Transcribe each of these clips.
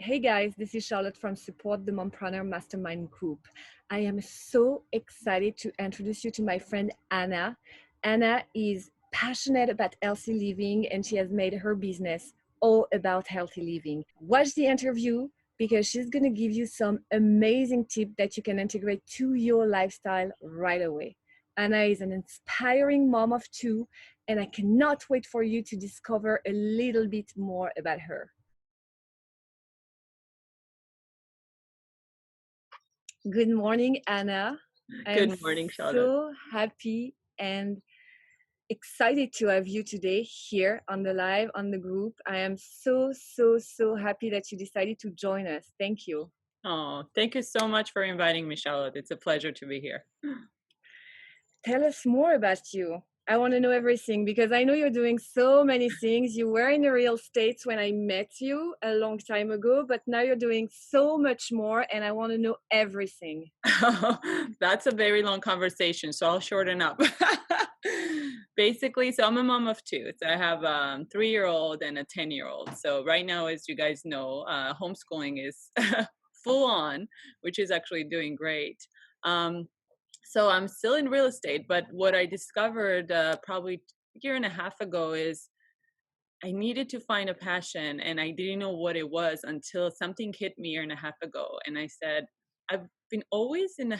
Hey guys, this is Charlotte from Support the Mompreneur Mastermind Group. I am so excited to introduce you to my friend Anna. Anna is passionate about healthy living and she has made her business all about healthy living. Watch the interview because she's going to give you some amazing tips that you can integrate to your lifestyle right away. Anna is an inspiring mom of two, and I cannot wait for you to discover a little bit more about her. Good morning, Anna. I am Good morning, Charlotte. so happy and excited to have you today here on the live, on the group. I am so happy that you decided to join us. Thank you. Oh, thank you so much for inviting me, Charlotte. It's a pleasure to be here. Tell us more about you. I want to know everything because I know you're doing so many things. You were in the real States when I met you a long time ago, but now you're doing so much more and I want to know everything. That's a very long conversation, so I'll shorten up. Basically, so I'm a mom of two. So I have a 3-year-old and a 10-year-old. So right now, as you guys know, homeschooling is full on, which is actually doing great. Um, so I'm still in real estate, but what I discovered probably a year and a half ago is I needed to find a passion and I didn't know what it was until something hit me a year and a half ago. And I said, I've been always in a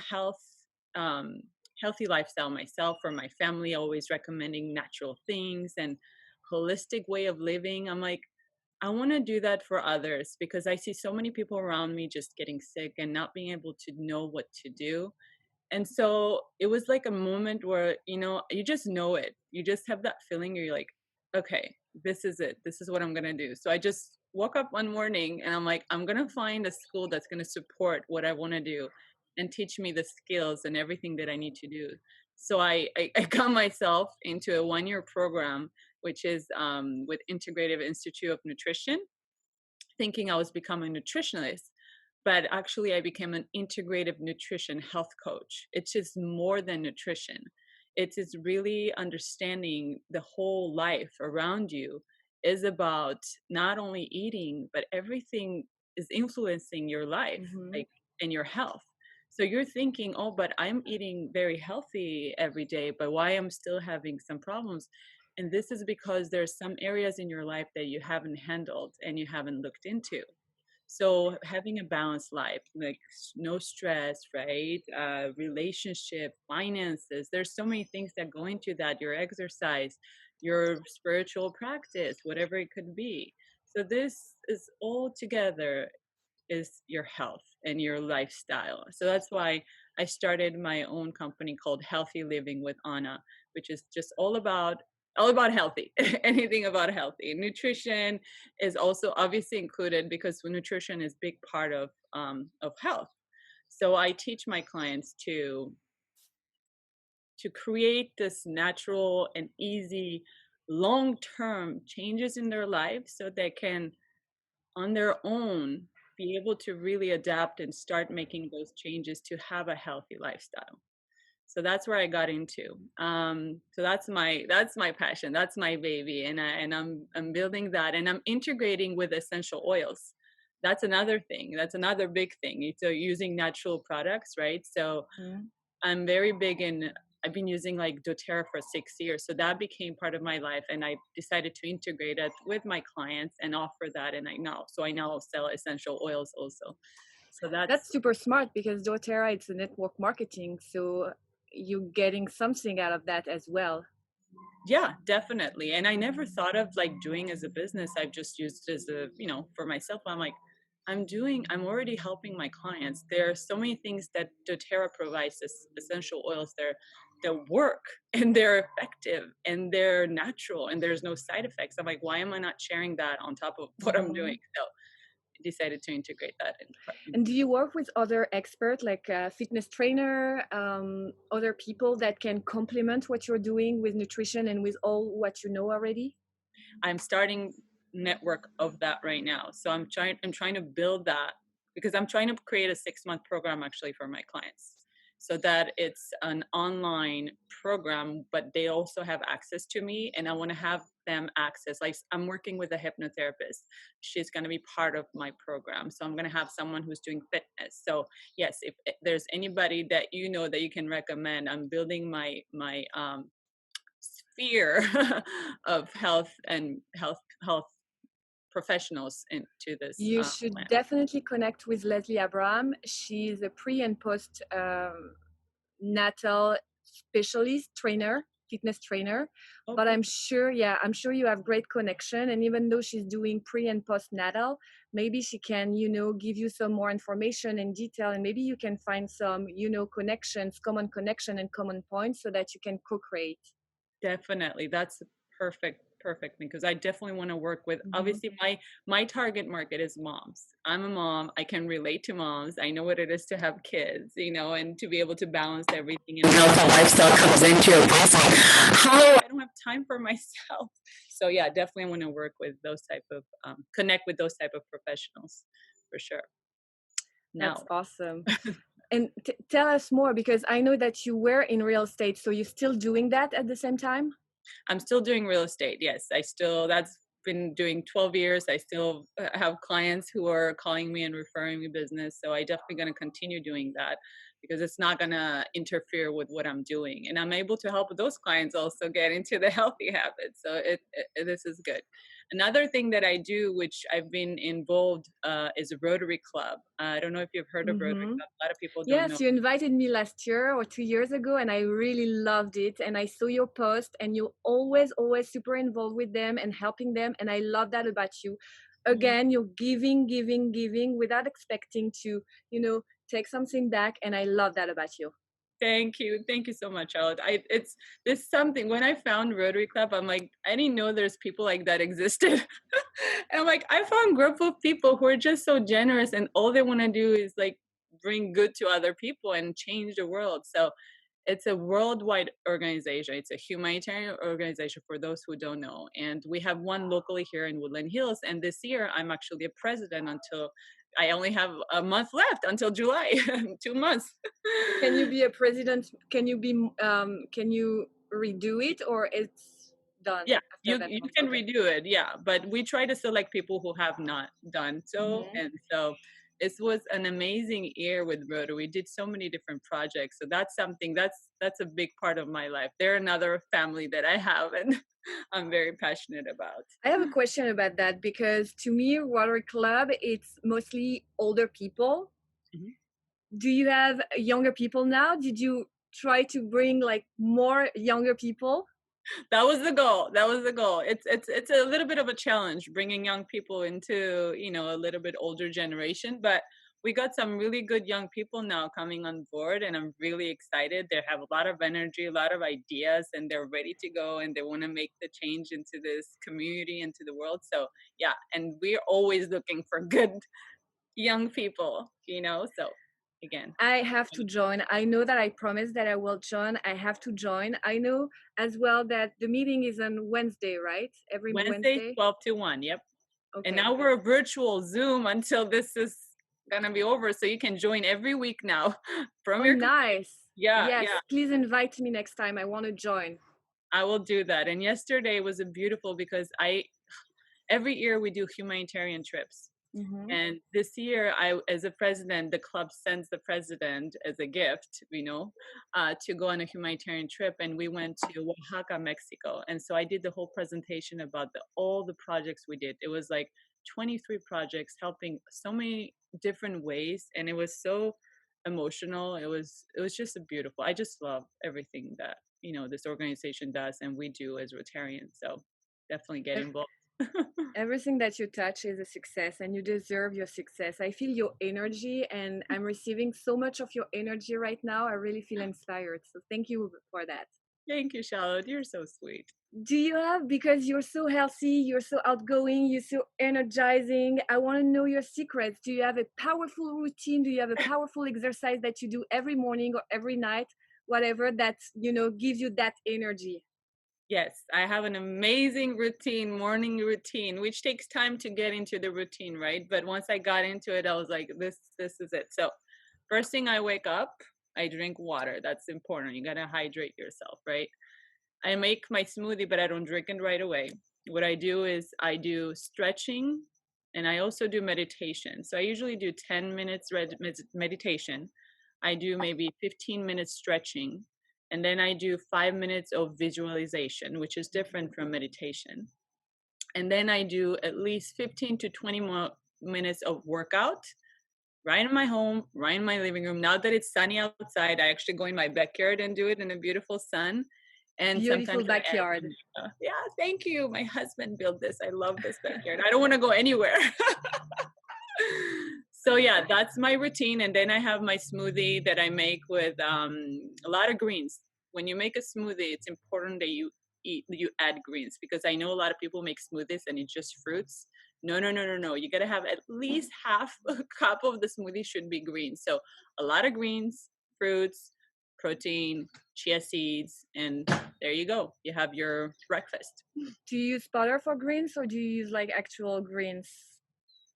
um, healthy lifestyle myself or my family, always recommending natural things and holistic way of living. I'm like, I want to do that for others because I see so many people around me just getting sick and not being able to know what to do. And so it was like a moment where, you just know it. You just have that feeling you're like, okay, this is it. This is what I'm going to do. So I just woke up one morning and I'm like, I'm going to find a school that's going to support what I want to do and teach me the skills and everything that I need to do. So I got myself into a 1-year program, which is with Integrative Institute of Nutrition, thinking I was becoming a nutritionist, but actually I became an integrative nutrition health coach. It's just more than nutrition. It is really understanding the whole life around you is about not only eating, but everything is influencing your life, Mhm. like, and your health. So you're thinking, oh, but I'm eating very healthy every day, but why I'm still having some problems? And this is because there's some areas in your life that you haven't handled and you haven't looked into. So having a balanced life, like no stress, right? Relationship, finances. There's so many things that go into that. Your exercise, your spiritual practice, whatever it could be. So this is all together is your health and your lifestyle. So that's why I started my own company called Healthy Living with Anna, which is just all about healthy. Anything about healthy. Nutrition is also obviously included because nutrition is a big part of health. So I teach my clients to create this natural and easy long-term changes in their life so they can on their own be able to really adapt and start making those changes to have a healthy lifestyle. So that's where I got into. So that's my passion, that's my baby, and I'm building that, and I'm integrating with essential oils. That's another thing, that's another big thing. So using natural products, right? So Mhm. I'm very big in, I've been using like doTERRA for 6 years. So that became part of my life. And I decided to integrate it with my clients and offer that. And I now sell essential oils also. So That's that's, super smart because doTERRA it's a network marketing, so you're getting something out of that as well. yeah, definitely. And I never thought of like doing as a business. I've just used it as for myself. I'm like, I'm already helping my clients. There are so many things that doTERRA provides as essential oils there that work and they're effective and they're natural and there's no side effects. I'm like, why am I not sharing that on top of what I'm doing? Mhm. So I decided to integrate that And into do the you work with other experts like fitness trainer, other people that can complement what you're doing with nutrition and with all what you know already? I'm starting network of that right now. So I'm trying to build that because I'm trying to create a 6-month program actually for my clients. so that it's an online program, but they also have access to me, and I want to have them access. Like I'm working with a hypnotherapist. She's going to be part of my program. So I'm going to have someone who's doing fitness. So yes, if there's anybody that you know that you can recommend, I'm building my sphere of health and health professionals into this You should plan. definitely connect with Leslie Abraham. She's a pre and post natal specialist trainer, fitness trainer. But Okay. I'm sure, yeah, I'm sure you have great connection. And even though she's doing pre and post natal, maybe she can, give you some more information and detail, and maybe you can find some, connections, common connection and common points so that you can co-create. Definitely. That's perfect because I definitely want to work with, Mhm. obviously my target market is moms. I'm a mom. I can relate to moms. I know what it is to have kids, and to be able to balance everything and how the lifestyle comes into it. How I don't have time for myself. So yeah, definitely want to work with those type of connect with those type of professionals for sure. That's Now, awesome. And tell us more, because I know that you were in real estate. So you're still doing that at the same time? I'm still doing real estate. Yes, that's been doing 12 years. I still have clients who are calling me and referring me business. So I definitely going to continue doing that because it's not going to interfere with what I'm doing. And I'm able to help those clients also get into the healthy habits. So this is good. Another thing that I do, which I've been involved, is a Rotary Club. I don't know if you've heard of Rotary Mm-hmm. Club. A lot of people don't know. Yes, you invited me last year or 2 years ago, and I really loved it. And I saw your post, and you're always super involved with them and helping them. And I love that about you. Mhm. Again, you're giving without expecting to, take something back. And I love that about you. Thank you. Thank you so much, Charlotte. It's this something when I found Rotary Club, I'm like, I didn't know there's people like that existed. And I'm like, I found a group of people who are just so generous and all they want to do is like bring good to other people and change the world. So it's a worldwide organization. It's a humanitarian organization for those who don't know. And we have one locally here in Woodland Hills. And this year, I'm actually a president until I only have a month left until July, 2 months. Can you be a president? Can you redo it, or it's done Yeah, after you that you month? can Okay. redo it, yeah, but we try to select people who have not done so, Mhm. and so this was an amazing year with Rotary. We did so many different projects, so that's something that's a big part of my life. They're another family that I have, and I'm very passionate about. I have a question about that, because to me, Rotary Club, it's mostly older people. Mhm. Do you have younger people now? Did you try to bring like more younger people? That was the goal. That was the goal. It's a little bit of a challenge bringing young people into a little bit older generation, but we got some really good young people now coming on board, and I'm really excited. They have a lot of energy, a lot of ideas, and they're ready to go, and they want to make the change into this community, into the world. So yeah, and we're always looking for good young people. So again, I have to join. I know that I promised that I will join. I have to join. I know as well that the meeting is on Wednesday, right? Every Wednesday, Wednesday. 12 to 1. Yep. And Okay, now good. we're a virtual Zoom until this is gonna be over, so you can join every week now from Oh, your nice. yeah, Yes, yeah. please invite me next time. I want to join. I will do that. And yesterday was a beautiful because I every year we do humanitarian trips. Hmm. And this year, as a president, the club sends the president as a gift, to go on a humanitarian trip. And we went to Oaxaca, Mexico. And so I did the whole presentation about all the projects we did. It was like 23 projects helping so many different ways. And it was so emotional. It was just a beautiful. I just love everything that, this organization does and we do as Rotarians. So definitely get involved. Everything that you touch is a success, and you deserve your success. I feel your energy, and I'm receiving so much of your energy right now. I really feel inspired. So thank you for that. Thank you, Charlotte. You're so sweet. Do you have, because you're so healthy, you're so outgoing, you're so energizing, I want to know your secrets. Do you have a powerful routine? Do you have a powerful exercise that you do every morning or every night, whatever, that gives you that energy? Yes, I have an amazing routine, morning routine, which takes time to get into the routine, right? But once I got into it, I was like, this is it. So, first thing I wake up, I drink water. That's important. You got to hydrate yourself, right? I make my smoothie, but I don't drink it right away. What I do is I do stretching and I also do meditation. So I usually do 10 minutes meditation. I do maybe 15 minutes stretching. And then I do 5 minutes of visualization, which is different from meditation. And then I do at least 15 to 20 more minutes of workout right in my home, right in my living room. Now that it's sunny outside, I actually go in my backyard and do it in a beautiful sun. And Beautiful sometimes I add, backyard. yeah, thank you. My husband built this. I love this backyard. I don't want to go anywhere. So yeah, that's my routine. And then I have my smoothie that I make with a lot of greens. When you make a smoothie, it's important that you add greens, because I know a lot of people make smoothies and it's just fruits. No, no, no, no, no. You gotta have at least half a cup of the smoothie should be green. So a lot of greens, fruits, protein, chia seeds, and there you go. You have your breakfast. Do you use powder for greens or do you use like actual greens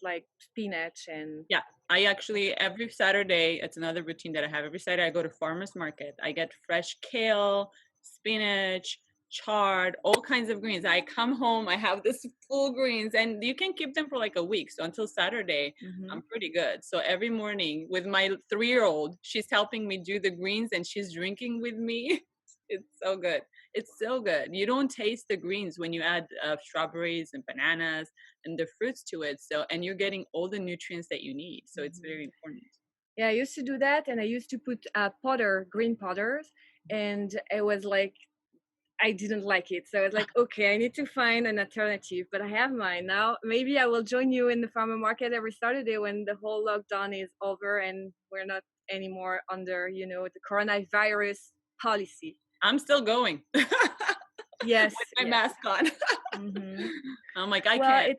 like spinach and Yeah, I actually every Saturday, it's another routine that I have. Every Saturday I go to farmers market. I get fresh kale, spinach, chard, all kinds of greens. I come home, I have this full greens and you can keep them for like a week. So until Saturday, Mhm. I'm pretty good. So every morning with my 3-year-old, she's helping me do the greens and she's drinking with me. It's so good. It's so good. You don't taste the greens when you add strawberries and bananas and the fruits to it. So, and you're getting all the nutrients that you need. So it's Mhm. very important. Yeah, I used to do that, and I used to put powder, green powders, and it was like I didn't like it. So I was like, okay, I need to find an alternative, but I have mine now. Maybe I will join you in the farmer market every Saturday when the whole lockdown is over and we're not anymore under, the coronavirus policy. I'm still going with Yes, my yes. mask on. Hmm. I'm like, I Well, can't.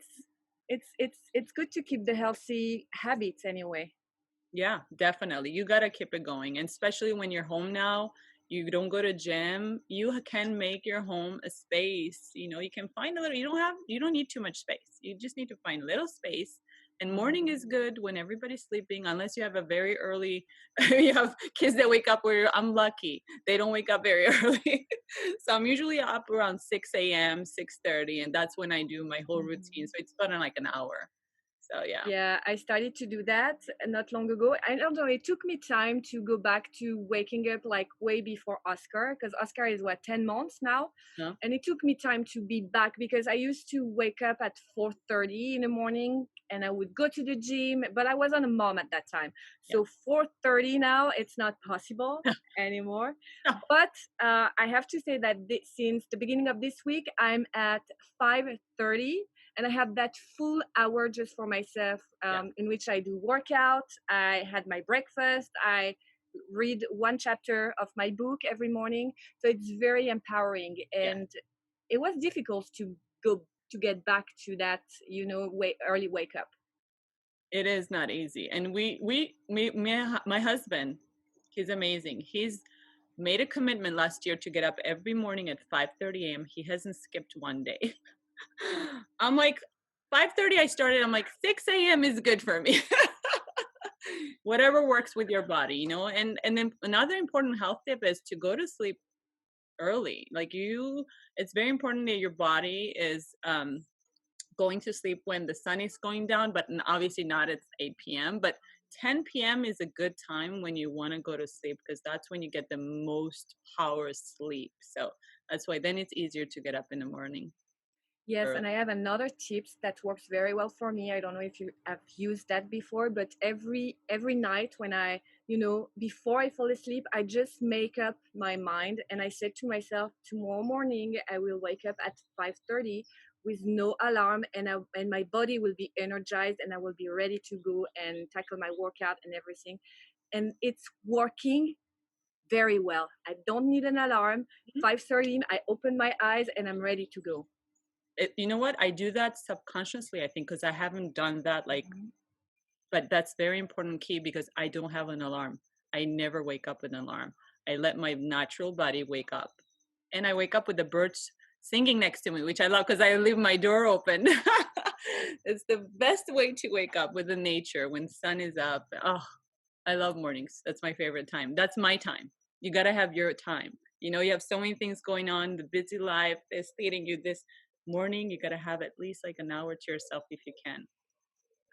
it's good to keep the healthy habits anyway. Yeah, definitely. You got to keep it going. And especially when you're home now, you don't go to gym, you can make your home a space. You can find a little, you don't need too much space. You just need to find a little space. And morning is good when everybody's sleeping, unless you have a very early, you have kids that wake up where I'm lucky. They don't wake up very early. So I'm usually up around 6 a.m., 6:30, and that's when I do my whole routine. Mhm. So it's about in like an hour. So yeah. Yeah, I started to do that not long ago. I don't know, it took me time to go back to waking up like way before Oscar, because Oscar is what, 10 months now? No? And it took me time to be back because I used to wake up at 4:30 in the morning and I would go to the gym, but I wasn't a mom at that time. Yeah. So 4:30 now, it's not possible anymore. No. But I have to say that since the beginning of this week, I'm at 5:30 and I have that full hour just for myself, Yeah. in which I do workout. I had my breakfast. I read one chapter of my book every morning. So it's very empowering. Yeah. And it was difficult to get back to that, early wake up. It is not easy. And my husband, he's amazing. He's made a commitment last year to get up every morning at 5:30 a.m. He hasn't skipped one day. I'm like, 5:30 I started. I'm like, 6 a.m. is good for me. Whatever works with your body. And then another important health tip is to go to sleep early. It's very important that your body is going to sleep when the sun is going down, but obviously not at 8 p.m. But 10 p.m. is a good time when you want to go to sleep, because that's when you get the most power sleep. So that's why then it's easier to get up in the morning Yes, early. and I have another tips that works very well for me. I don't know if you have used that before, but every night when before I fall asleep, I just make up my mind and I said to myself, tomorrow morning I will wake up at 5:30 with no alarm and my body will be energized and I will be ready to go and tackle my workout and everything. And it's working very well. I don't need an alarm. 5:30, I open my eyes and I'm ready to go. You know what? I do that subconsciously, I think, because I haven't done that Mhm. but that's very important key, because I don't have an alarm. I never wake up with an alarm. I let my natural body wake up. And I wake up with the birds singing next to me, which I love because I leave my door open. It's the best way to wake up with the nature when sun is up. Oh, I love mornings. That's my favorite time. That's my time. You got to have your time. You know, you have so many things going on, the busy life is leading you this morning. You got to have at least like an hour to yourself if you can.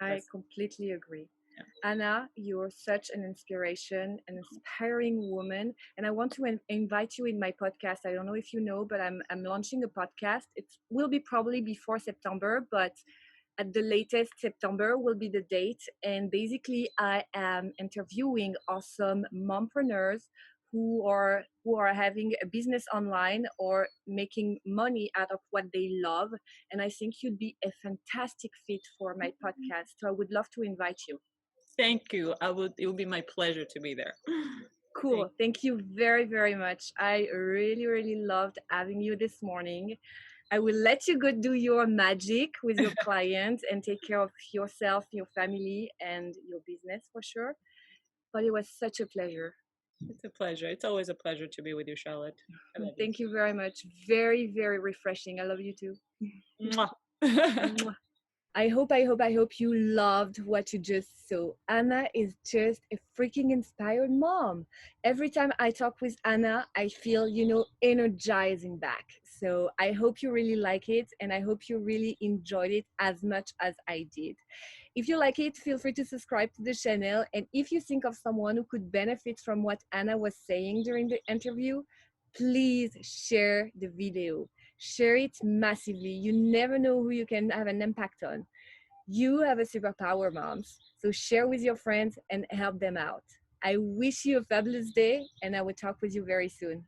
I That's, completely agree. yeah. Anna, you're such an inspiration, an inspiring woman. And I want to invite you in my podcast. I don't know if you know, but I'm launching a podcast. It will be probably before September, but at the latest September will be the date. And basically, I am interviewing awesome mompreneurs who are having a business online or making money out of what they love. And I think you'd be a fantastic fit for my podcast. So I would love to invite you. Thank you. It would be my pleasure to be there. Cool. Thank Thank you very, very much. I really, really loved having you this morning. I will let you go do your magic with your clients and take care of yourself, your family, and your business for sure. But it was such a pleasure. It's a pleasure. It's always a pleasure to be with you, Charlotte. I love you. Thank you very much. Very, very refreshing. I love you too. Mwah. Mwah. I hope you loved what you just saw. Anna is just a freaking inspired mom. Every time I talk with Anna, I feel, energizing back. So I hope you really like it and I hope you really enjoyed it as much as I did. If you like it, feel free to subscribe to the channel. And if you think of someone who could benefit from what Anna was saying during the interview, please share the video. Share it massively. You never know who you can have an impact on. You have a superpower, moms. So share with your friends and help them out. I wish you a fabulous day, and I will talk with you very soon.